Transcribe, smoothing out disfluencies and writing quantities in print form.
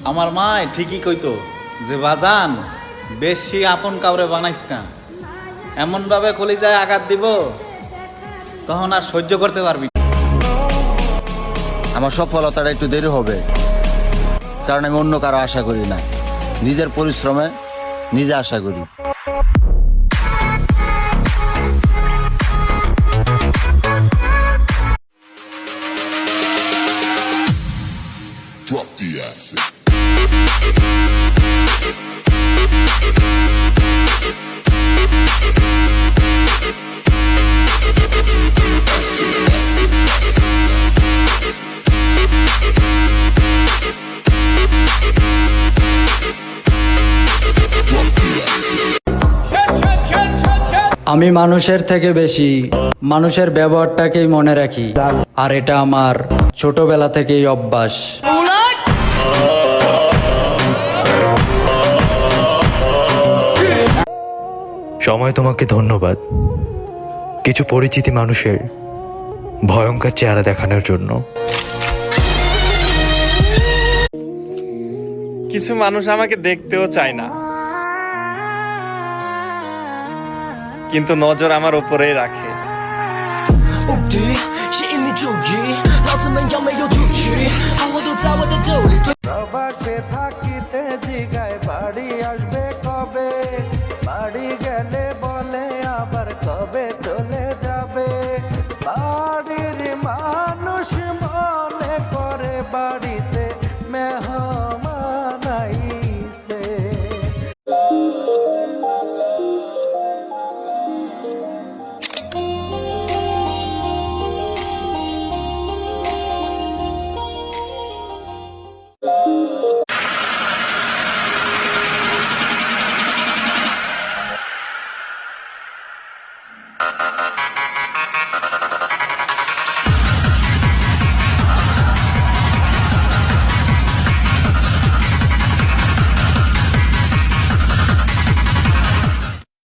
আমার মা ঠিকই কইতো যে বাজান বেশি আপন কাউরে বানাইস না, এমনভাবে কলিজায় আঘাত দিব তখন আর সহ্য করতে পারবি না। আমার সফলতাটা একটু দেরি হবে, কারণ আমি অন্য কারো আশা করি না, নিজের পরিশ্রমে নিজে আশা করি। Drop the acid. আমি মানুষের থেকে বেশি মানুষের ব্যবহারটাকেই মনে রাখি, আর এটা আমার ছোটবেলা থেকেই অভ্যাস। সময় তোমাকে ধন্যবাদ কিছু পরিচিতি মানুষের ভয়ঙ্কর চেহারা দেখানোর জন্য। কিছু মানুষ আমাকে দেখতেও চায় না, কিন্তু নজর আমার উপরেই রাখে।